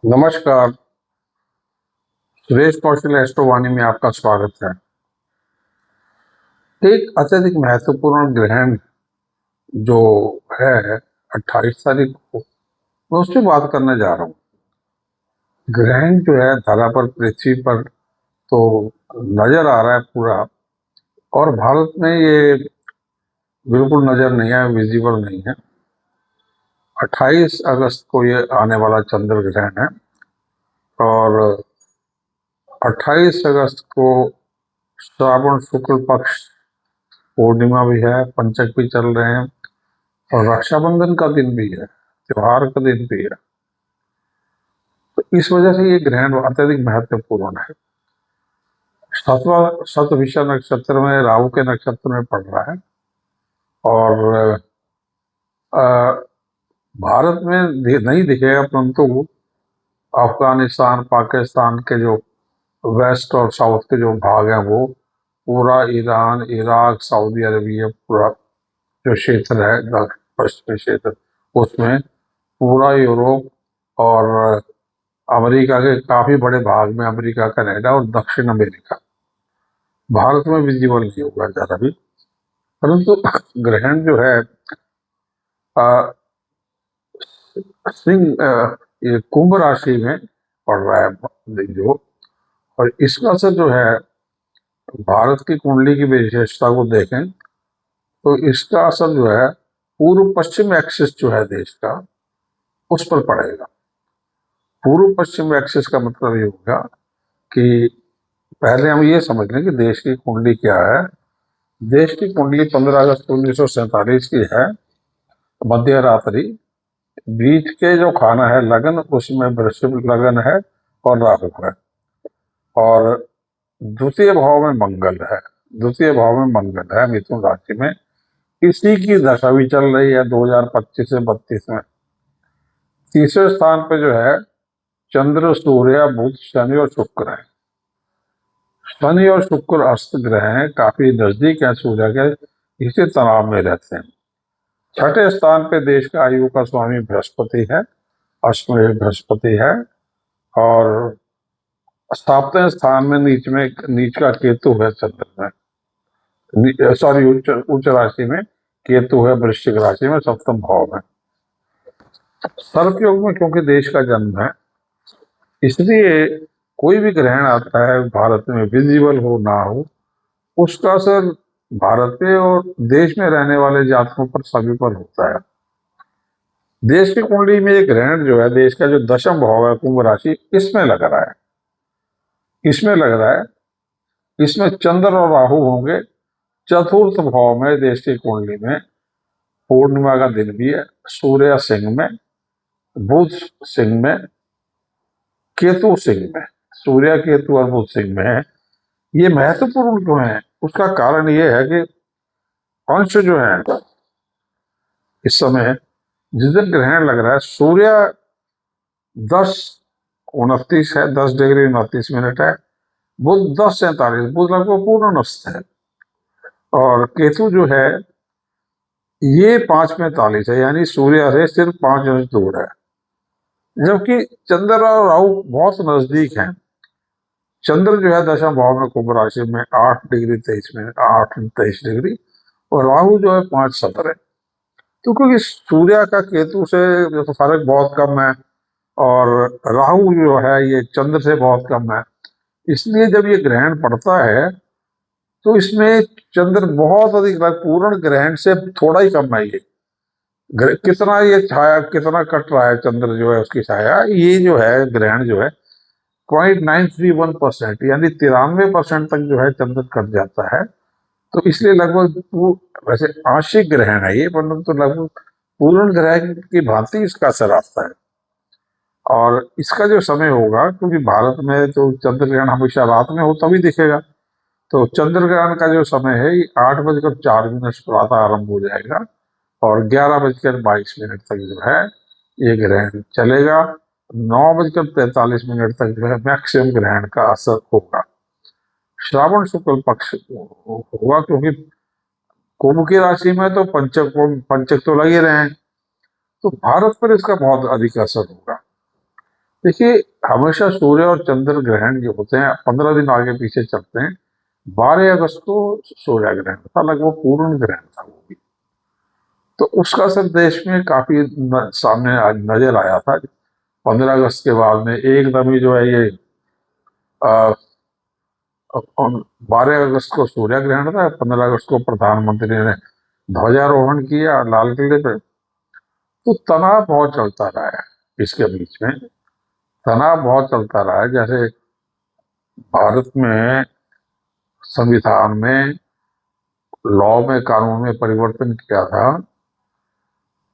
नमस्कार। सुरेश कौशल एस्ट्रोवाणी में आपका स्वागत है। एक अत्यधिक महत्वपूर्ण ग्रहण जो है 28 तारीख को, मैं उससे बात करने जा रहा हूँ। ग्रहण जो है धरा पर, पृथ्वी पर तो नजर आ रहा है पूरा, और भारत में ये बिल्कुल नजर नहीं है, विजिबल नहीं है। 28 अगस्त को ये आने वाला चंद्र ग्रहण है, और 28 अगस्त को श्रावण शुक्ल पक्ष पूर्णिमा भी है, पंचक भी चल रहे हैं, और रक्षाबंधन का दिन भी है, त्योहार का दिन भी है। तो इस वजह से ये ग्रहण अत्यधिक महत्वपूर्ण है। सातवां शतभिषा नक्षत्र में, राहु के नक्षत्र में पड़ रहा है, और अ, भारत में नहीं दिखेगा, परंतु अफगानिस्तान, पाकिस्तान के जो वेस्ट और साउथ के जो भाग हैं, वो पूरा ईरान, इराक, सऊदी अरबिया, पूरा जो क्षेत्र है पश्चिमी क्षेत्र, उसमें पूरा यूरोप और अमेरिका के काफी बड़े भाग में, अमेरिका, कनाडा और दक्षिण अमेरिका, भारत में विजिबल नहीं होगा ज्यादा भी। परंतु ग्रहण जो है अ, सिंह ये कुंभ राशि में पड़ रहा है जो, और इसका असर जो है, भारत की कुंडली की विशेषता को देखें तो इसका असर जो है पूर्व पश्चिम एक्सिस जो है देश का, उस पर पड़ेगा। पूर्व पश्चिम एक्सिस का मतलब ये होगा कि पहले हम ये समझ लें कि देश की कुंडली क्या है। देश की कुंडली 15 अगस्त 1947 की है, मध्य रात्रि। बीच के जो खाना है लगन, उसमें वृषभ लगन है और राहु है, और द्वितीय भाव में मंगल है। द्वितीय भाव में मंगल है मिथुन राशि में। इसी की दशा भी चल रही है 2025 से 32 में। तीसरे स्थान पे जो है चंद्र, सूर्य, बुध, शनि और शुक्र है। शनि और शुक्र अस्त ग्रह हैं, काफी नजदीक है सूर्य के, इसी तनाव में रहते हैं। छठे स्थान पे देश का आयु का स्वामी बृहस्पति है, अष्टमेश बृहस्पति है, और सातवें स्थान में नीच का केतु है चंद्र में, सॉरी उच्च राशि में केतु है, वृश्चिक राशि में सप्तम भाव में। सर्प योग में क्योंकि देश का जन्म है, इसलिए कोई भी ग्रहण आता है भारत में, विजिबल हो ना हो, उसका असर भारत पे और देश में रहने वाले जातकों पर, सभी पर होता है। देश की कुंडली में एक ग्रहण जो है, देश का जो दशम भाव है कुंभ राशि, इसमें लग रहा है। इसमें लग रहा है, इसमें चंद्र और राहु होंगे चतुर्थ भाव में। देश की कुंडली में पूर्णिमा का दिन भी है, सूर्य सिंह में, बुध सिंह में, केतु सिंह में। सूर्य, केतु और बुध सिंह में है। ये महत्वपूर्ण क्यों है? उसका कारण ये है कि अंश जो है इस समय, जिस दिन ग्रहण लग रहा है, सूर्य 10:29 है, 10 डिग्री 29 मिनट है। बुध 10:47, बुध लगभग पूर्ण नस्त है। और केतु जो है ये 5:45 है, यानी सूर्य से सिर्फ 5 अंश दूर है। जबकि चंद्र और राहु बहुत नजदीक हैं। चंद्र जो है दशम भाव में कुंभ राशि में 8 डिग्री 23 मिनट, 8-23 डिग्री, और राहु जो है 5:17। तो क्योंकि सूर्य का केतु से जो फर्क बहुत कम है, और राहु जो है ये चंद्र से बहुत कम है, इसलिए जब ये ग्रहण पड़ता है तो इसमें चंद्र बहुत अधिक, पूर्ण ग्रहण से थोड़ा ही कम है ये। कितना ये छाया, कितना कट रहा है चंद्र जो है उसकी छाया, ये जो है ग्रहण जो है 0.931%, यानी 93% तक जो है चंद्र कट जाता है। तो इसलिए लगभग वैसे आंशिक ग्रहण है ये, परंतु लगभग पूर्ण ग्रहण की भांति इसका असर आता है। और इसका जो समय होगा, क्योंकि भारत में तो चंद्र ग्रहण हमेशा रात में हो तभी दिखेगा, तो चंद्र ग्रहण का जो समय है ये 8:04 प्रातः आरंभ हो जाएगा, और 11:22 तक जो है ये ग्रहण चलेगा। 9:43 तक जो है मैक्सिमम ग्रहण का असर होगा। श्रावण शुक्ल पक्ष होगा, क्योंकि कुंभ की राशि में तो पंचक तो लगे रहे हैं, तो भारत पर इसका बहुत अधिक असर होगा। देखिए, हमेशा सूर्य और चंद्र ग्रहण जो होते हैं 15 दिन आगे पीछे चलते हैं। 12 अगस्त को सूर्य ग्रहण था, लगभग पूर्ण ग्रहण था वो भी। तो उसका असर देश में काफी सामने नजर आया था। 15 अगस्त के बाद में एकदम ही जो है ये 12 अगस्त को सूर्य ग्रहण था, 15 अगस्त को प्रधानमंत्री ने ध्वजारोहण किया लाल किले पे। तो तनाव बहुत चलता रहा है इसके बीच में। तनाव बहुत चलता रहा है। जैसे भारत में संविधान में, लॉ में, कानून में परिवर्तन किया था।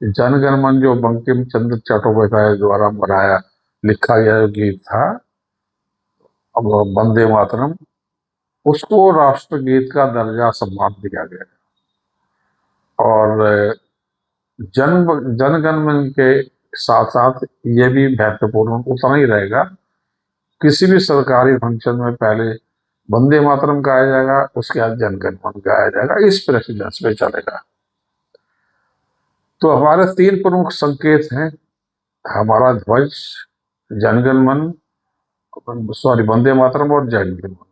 जनगण मन जो बंकिम चंद्र चट्टोपाध्याय द्वारा बनाया लिखा गया जो गीत था, अब वंदे मातरम, उसको राष्ट्रगीत का दर्जा सम्मान दिया गया। और जन जनगण मन के साथ साथ ये भी महत्वपूर्ण उतना ही रहेगा, किसी भी सरकारी फंक्शन में पहले वंदे मातरम गाया जाएगा, उसके बाद जनगण मन गाया जाएगा, इस प्रेसिडेंस पे चलेगा। तो हमारे तीन प्रमुख संकेत हैं, हमारा ध्वज, जनगण मन, सॉरी वंदे मातरम और जनगण मन।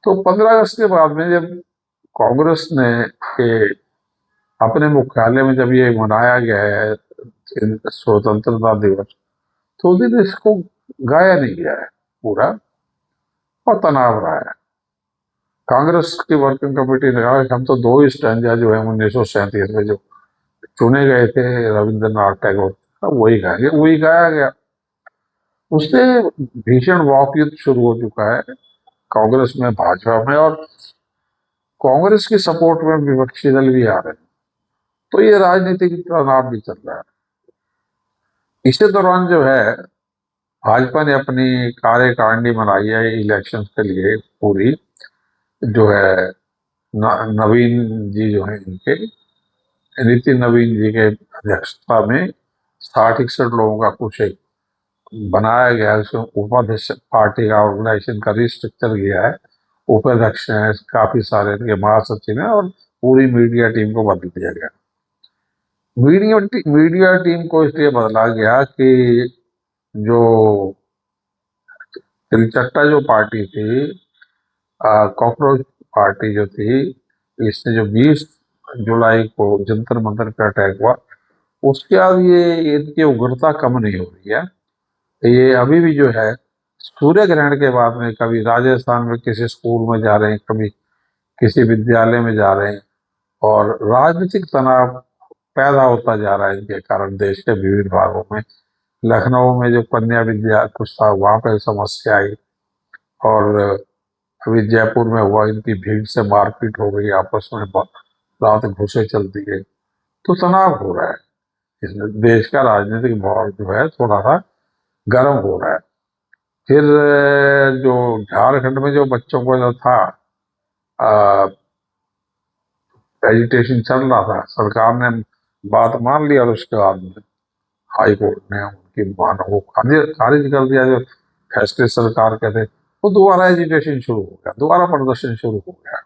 तो 15 अगस्त के बाद में जब कांग्रेस ने के अपने मुख्यालय में जब ये मनाया गया है स्वतंत्रता दिवस, तो उस दिन इसको गाया नहीं गया है पूरा, और तनाव रहा है। कांग्रेस की वर्किंग कमेटी ने कहा कि हम तो दो ही स्टैंजा जो है 1937 में जो चुने गए थे रविंद्रनाथ टैगोर, वही गाएंगे, वही गाया गया। उससे भीषण वाक युद्ध शुरू हो चुका है कांग्रेस में, भाजपा में, और कांग्रेस की सपोर्ट में विपक्षी दल भी आ रहे हैं। तो ये राजनीतिक तनाव भी चल रहा है। इसी दौरान जो है भाजपा ने अपनी कार्यकारिणी बनाई है इलेक्शन के लिए पूरी, जो है नवीन जी जो है इनके, नितिन नवीन जी के अध्यक्षता में 60-61 लोगों का कुछ एक बनाया गया है। उसमें उपाध्यक्ष, पार्टी का ऑर्गेनाइजेशन का रिस्ट्रक्चर किया है, उपाध्यक्ष हैं काफी सारे, इनके महासचिव हैं, और पूरी मीडिया टीम को बदल दिया गया। मीडिया टीम को इसलिए बदला गया कि जो तिलचट्टा जो पार्टी थी, कॉकरोच पार्टी जो थी, इसने जो 20 जुलाई को जंतर मंतर पे अटैक हुआ, उसके बाद ये इनकी उग्रता कम नहीं हो रही है। ये अभी भी जो है सूर्य ग्रहण के बाद में कभी राजस्थान में किसी स्कूल में जा रहे हैं, कभी किसी विद्यालय में जा रहे हैं, और राजनीतिक तनाव पैदा होता जा रहा है इनके कारण देश के विभिन्न भागों में। लखनऊ में जो कन्या विद्या कुछ था, वहां पर समस्या आई, और अभी जयपुर में हुआ, इनकी भीड़ से मारपीट हो गई, आपस में रात घुसे चल दिए। तो तनाव हो रहा है इसमें, देश का राजनीतिक माहौल जो है थोड़ा सा गर्म हो रहा है। फिर जो झारखंड में जो बच्चों को जो था एजिटेशन चल रहा था, सरकार ने बात मान लिया, और उसके बाद में हाई कोर्ट ने उनकी मांगों को खारिज कर दिया। जो फैसले सरकार के थे, वो दोबारा एजिटेशन शुरू हो गया, दोबारा प्रदर्शन शुरू हो गया।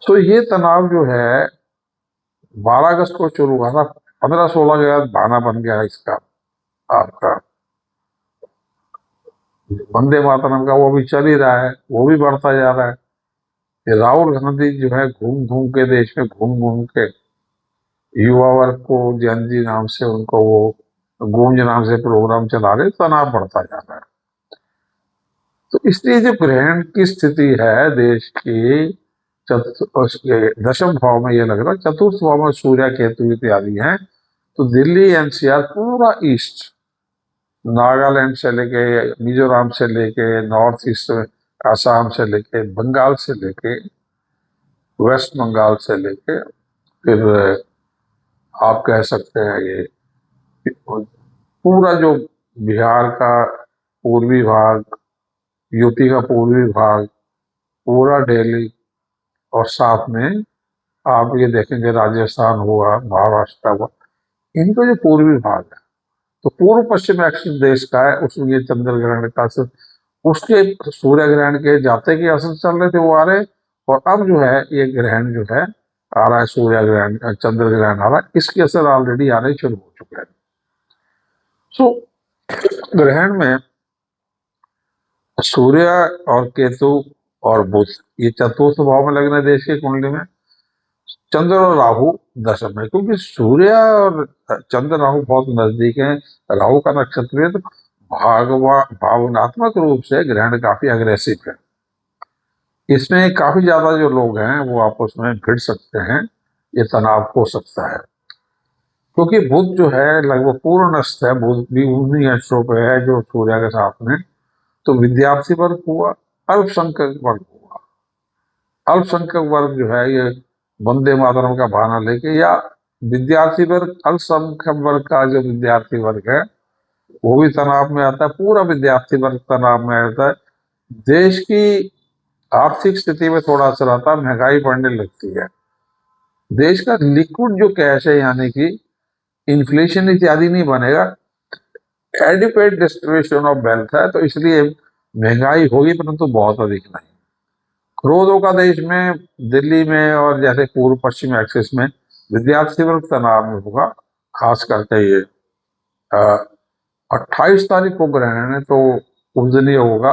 तो ये तनाव जो है 12 अगस्त को शुरू हुआ था, 15-16 के बाद बहाना बन गया इसका, आपका वंदे मातरम का, वो भी चल ही रहा है, वो भी बढ़ता जा रहा है। ये राहुल गांधी जो है घूम घूम के देश में, घूम घूम के युवा वर्ग को जन नाम से, उनको वो गूंज नाम से प्रोग्राम चला रहे, तनाव बढ़ता जा रहा है। तो इसलिए जो ग्रहण की स्थिति है देश की, उसके दशम भाव में ये लग रहा है, चतुर्थ भाव में सूर्य केतु इत्यादि हैं। तो दिल्ली एनसीआर पूरा ईस्ट, नागालैंड से लेके मिजोरम से लेके नॉर्थ ईस्ट, आसाम से लेके बंगाल से लेके वेस्ट बंगाल से लेके, फिर आप कह सकते हैं ये पूरा जो बिहार का पूर्वी भाग, यूपी का पूर्वी भाग, पूरा दिल्ली, और साथ में आप ये देखेंगे राजस्थान हुआ, महाराष्ट्र हुआ, इनका जो पूर्वी भाग है, तो पूर्व पश्चिम एक्सिस देश का है, उसमें ये चंद्र ग्रहण का असर, उसके सूर्य ग्रहण के जाते के असर चल रहे थे, वो आ रहे। और अब जो है ये ग्रहण जो है आ रहा है, सूर्य ग्रहण, चंद्र ग्रहण आ रहा है, इसके असर ऑलरेडी आने शुरू हो चुके हैं। सो ग्रहण में सूर्य और केतु और बुध ये चतुर्थ भाव में लगना देश की कुंडली में। चंद्र और राहु दशम में, क्योंकि सूर्य और चंद्र राहु बहुत नजदीक हैं। राहु का नक्षत्र है, तो भावनात्मक रूप से ग्रहण काफी अग्रेसिव है। इसमें काफी ज्यादा जो लोग हैं वो आपस में भिड़ सकते हैं, ये तनाव हो सकता है। क्योंकि बुध जो है लगभग पूर्णस्थ है, बुध भी उन्हीं अंशों पे है जो सूर्य के साथ में। तो विद्यार्थी वर्ग हुआ, अल्पसंख्यक वर्ग हुआ। अल्पसंख्यक वर्ग जो है ये वंदे मातरम का बहाना लेके, या विद्यार्थी वर्ग, अल्पसंख्यक वर्ग का जो विद्यार्थी वर्ग है वो भी तनाव में आता है। पूरा विद्यार्थी वर्ग तनाव में आता है। देश की आर्थिक स्थिति में थोड़ा असर आता है, महंगाई बढ़ने लगती है। देश का लिक्विड जो कैश है, यानी कि इन्फ्लेशन इत्यादि नहीं बनेगा, एडिक्वेट डिस्ट्रीब्यूशन ऑफ वेल्थ है, तो इसलिए महंगाई होगी परंतु बहुत अधिक नहीं। क्रोधों का देश में, दिल्ली में और जैसे पूर्व पश्चिम एक्सिस में विद्यार्थी वर्ग तनाव में होगा। खास करके ये 28 तारीख को ग्रहण है तो उस दिन ये होगा।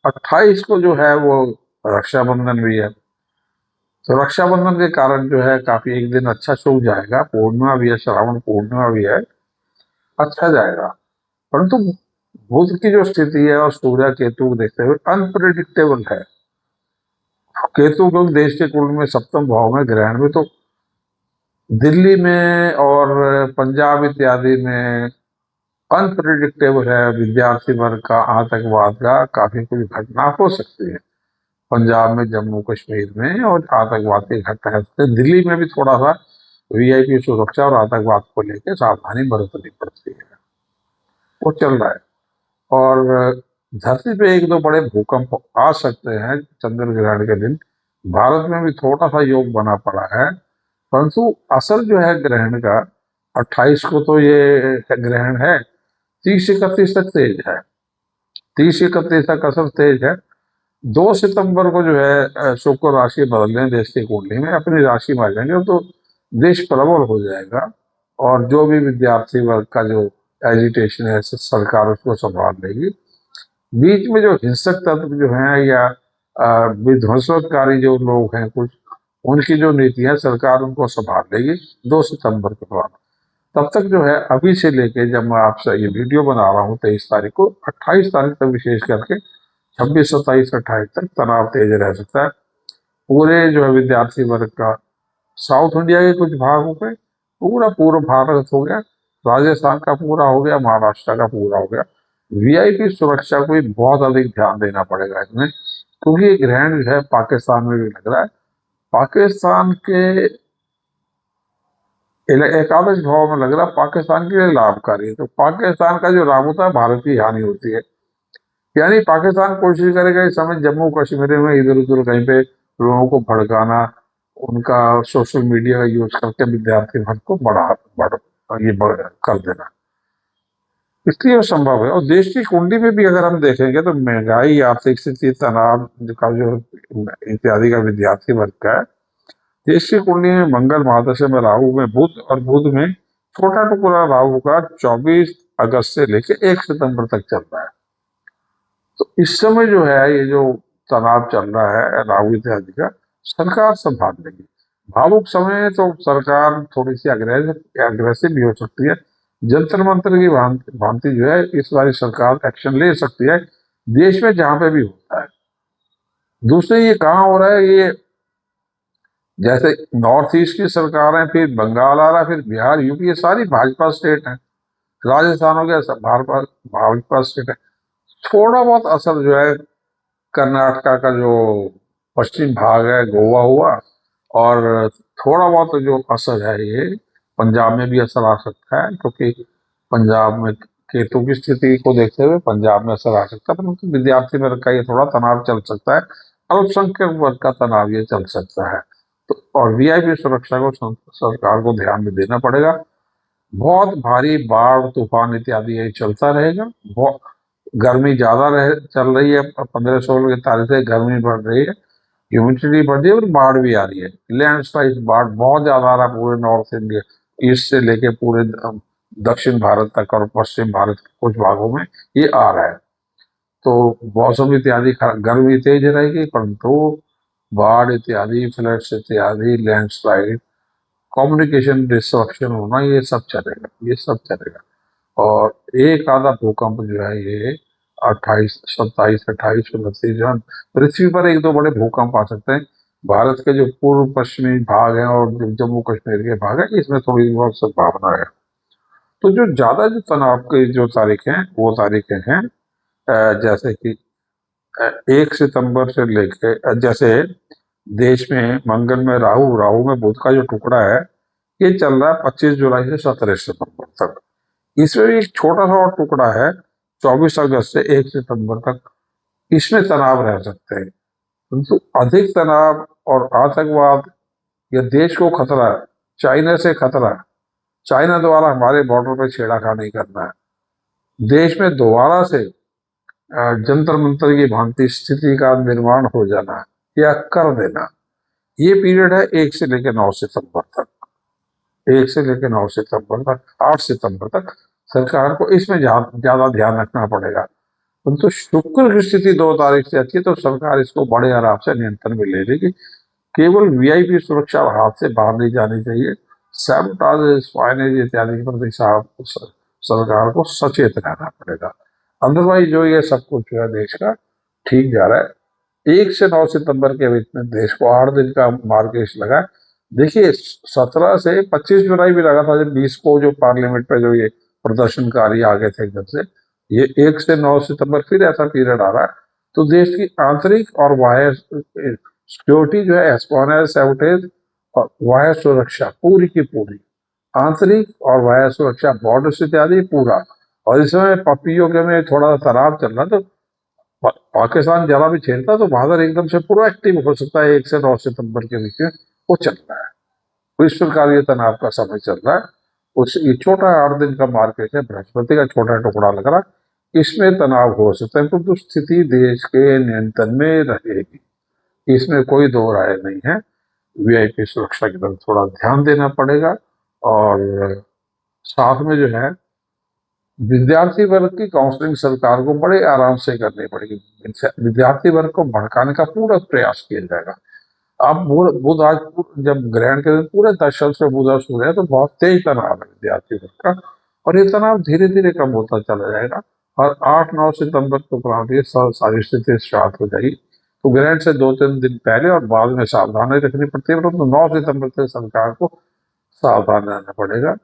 28 को जो है वो रक्षाबंधन भी है, तो रक्षाबंधन के कारण जो है काफी एक दिन अच्छा शुभ जाएगा। पूर्णिमा भी है, श्रावण पूर्णिमा भी है, अच्छा जाएगा। परंतु बुध की जो स्थिति है और सूर्य केतु को देखते हुए अनप्रिडिक्टेबल है। केतु को देश के कुल में सप्तम भाव में ग्रहण में, तो दिल्ली में और पंजाब इत्यादि में अनप्रिडिक्टेबल है। विद्यार्थी वर्ग का, आतंकवाद का काफी कुछ घटना हो सकती है। पंजाब में, जम्मू कश्मीर में और आतंकवाद की घटना है। तो दिल्ली में भी थोड़ा सा वीआईपी सुरक्षा और आतंकवाद को लेकर सावधानी बरतनी पड़ती है, वो चल रहा है। और धरती पे एक दो बड़े भूकंप आ सकते हैं चंद्र ग्रहण के दिन। भारत में भी थोड़ा सा योग बना पड़ा है, परंतु असल जो है ग्रहण का 28 को तो ये ग्रहण है, 30-31 तक तेज है। 30-31 तक असल तेज है। 2 सितंबर को जो है शुक्र राशि बदलने देश की कुंडली में अपनी राशि में आ जाएंगे, तो देश प्रबल हो जाएगा। और जो भी विद्यार्थी वर्ग का जो एजिटेशन है सरकार उसको संभाल लेगी। बीच में जो हिंसक तत्व जो हैं या विध्वंसकारी जो लोग हैं कुछ, उनकी जो नीतियां सरकार उनको संभाल लेगी 2 सितंबर के बाद। तब तक जो है अभी से लेके जब मैं आपसे ये वीडियो बना रहा हूँ 23 तारीख को, 28 तारीख तक विशेष करके 26, 27, 28 तक तनाव तेज रह सकता है। पूरे जो है विद्यार्थी वर्ग का, साउथ इंडिया के कुछ भागों पे, पूरा पूर्व भारत हो गया, राजस्थान का पूरा हो गया, महाराष्ट्र का पूरा हो गया। वीआईपी सुरक्षा को भी बहुत अधिक ध्यान देना पड़ेगा इसमें, क्योंकि ये ग्रहण जो है पाकिस्तान में भी लग रहा है। पाकिस्तान के एकादश भाव में लग रहा है, पाकिस्तान के लिए लाभकारी है। तो पाकिस्तान का जो लाभ होता है, भारत की हानि होती है। यानी पाकिस्तान कोशिश करेगा इस समय जम्मू कश्मीर में इधर उधर कहीं पे लोगों को भड़काना, उनका सोशल मीडिया का यूज करके विद्यार्थी वर्ग को कर देना। इसलिए वो संभव है। और देश की कुंडली में भी अगर हम देखेंगे तो महंगाई, आर्थिक स्थिति, तनाव का जो इत्यादि का विद्यार्थी वर्ग का है, देश की कुंडली में मंगल महादशा में राहु में बुध, और बुध में छोटा टुकड़ा राहु का 24 अगस्त से लेकर 1 सितंबर तक चल रहा है। तो इस समय जो है ये जो तनाव चल रहा है राहु इत्यादि का, सरकार संभाल लेगी। भावुक समय है तो सरकार थोड़ी सी अग्रेसिव भी हो सकती है। जंतर मंतर की भांति जो है इस बार सरकार एक्शन ले सकती है, देश में जहां पे भी होता है। दूसरे ये कहाँ हो रहा है, ये जैसे नॉर्थ ईस्ट की सरकार है, फिर बंगाल आ रहा है, फिर बिहार, यूपी, ये सारी भाजपा स्टेट है। राजस्थान हो गया, सब भाजपा स्टेट है। थोड़ा बहुत असर जो है कर्नाटका का जो पश्चिम भाग है, गोवा हुआ, और थोड़ा बहुत जो असर है ये पंजाब में भी असर आ सकता है, क्योंकि पंजाब में केतु की स्थिति को देखते हुए पंजाब में असर आ सकता है। परंतु विद्यार्थी वर्ग का ये थोड़ा तनाव चल सकता है, अल्पसंख्यक वर्ग का तनाव ये चल सकता है। तो और वीआईपी सुरक्षा को सरकार को ध्यान में देना पड़ेगा। बहुत भारी बाढ़, तूफान इत्यादि ये चलता रहेगा। बहुत गर्मी ज्यादा चल रही है, 15-16 की तारीख से गर्मी बढ़ रही है, ह्यूमिडिटी बढ़ रही है, और बाढ़ भी आ रही है। लैंडस्लाइड बाढ़ बहुत ज्यादा आ रहा है पूरे नॉर्थ इंडिया, ईस्ट से लेके पूरे दक्षिण भारत तक और पश्चिम भारत के कुछ भागों में ये आ रहा है। तो मौसम इत्यादि गर्मी तेज रहेगी, परंतु बाढ़ इत्यादि, फ्लड्स इत्यादि, लैंडस्लाइड, कम्युनिकेशन डिस्ट्रक्शन होना, ये सब चलेगा, ये सब चलेगा। और एक आधा भूकंप जो है ये 28, 27, 28, 29 जो है, पृथ्वी पर एक दो बड़े भूकंप आ सकते हैं। भारत के जो पूर्व पश्चिमी भाग है और जो जम्मू कश्मीर के भाग है, इसमें थोड़ी बहुत संभावना है। तो जो ज्यादा जो तनाव की जो तारीखें हैं, वो तारीखें हैं जैसे कि 1 सितंबर से लेके जैसे देश में मंगल में राहु, राहु में बुध का जो टुकड़ा है, ये चल रहा है 25 जुलाई से 17 सितंबर तक। इसमें भी एक छोटा सा और टुकड़ा है 24 अगस्त से 1 सितंबर तक। इसमें तनाव रह सकते हैं, परंतु अधिक तनाव और आतंकवाद या देश को खतरा, चाइना से खतरा, चाइना द्वारा हमारे बॉर्डर पर छेड़ाखानी करना है, देश में दोबारा से जंतर मंतर की भांति स्थिति का निर्माण हो जाना या कर देना, ये पीरियड है 1 से लेकर 9 सितंबर तक। 1 से लेकर 9 सितंबर तक, 8 सितंबर तक सरकार को इसमें ज्यादा ध्यान रखना पड़ेगा। परंतु शुक्र की स्थिति 2 तारीख से अच्छी है, तो सरकार इसको बड़े आराम से नियंत्रण में ले लेगी। केवल वीआईपी सुरक्षा हाथ से बाहर नहीं जानी चाहिए। सैबोटाज, स्पाइनेज इत्यादि पर भी सरकार को सचेत रहना पड़ेगा। अदरवाइज जो ये सब कुछ जो है देश का ठीक जा रहा है। 1 से 9 सितंबर के बीच में देश को 8 दिन का मार्गेश लगा। देखिए 17 से 25 जुलाई भी लगा था, जब 20 को जो पार्लियामेंट पे जो ये प्रदर्शनकारी आ गए थे एकदम से। ये 1 से 9 सितंबर फिर ऐसा पीरियड आ रहा है। तो देश की आंतरिक और बाह्य सिक्योरिटी जो है, एस्पॉनेज, सैबोटेज और बाह्य सुरक्षा पूरी की पूरी, आंतरिक और बाह्य सुरक्षा, बॉर्डर इत्यादि पूरा। और इस समय पपियों के में थोड़ा सा तनाव चल रहा, तो पाकिस्तान जरा भी छेड़ता तो भारत एकदम से प्रोएक्टिव हो सकता है। 1 से 9 सितंबर के बीच में वो चल रहा है। तो इस प्रकार ये तनाव का समय चल रहा है। उस ये छोटा 8 दिन का मार्केट है, बृहस्पति का छोटा टुकड़ा लग रहा है, इसमें तनाव हो सकता है, तो स्थिति देश के नियंत्रण में रहेगी, इसमें कोई दो राय नहीं है। वीआईपी सुरक्षा की तरफ थोड़ा ध्यान देना पड़ेगा। और साथ में जो है विद्यार्थी वर्ग की काउंसलिंग सरकार को बड़े आराम से करनी पड़ेगी। विद्यार्थी वर्ग को भड़काने का पूरा प्रयास किया जाएगा। अब बुध आज जब ग्रहण के दिन पूरे दशल से बुध और सूर्य है, तो बहुत तेज तनाव है विद्यार्थी वर्ग का, और ये तनाव धीरे धीरे कम होता चला जाएगा। और 8, 9 सितंबर को उपरांत ये सारी स्थिति शांत हो जाएगी। तो ग्रहण से 2-3 दिन पहले और बाद में सावधानी रखनी पड़ती है, परंतु 9 सितंबर से सरकार को सावधान रहना पड़ेगा।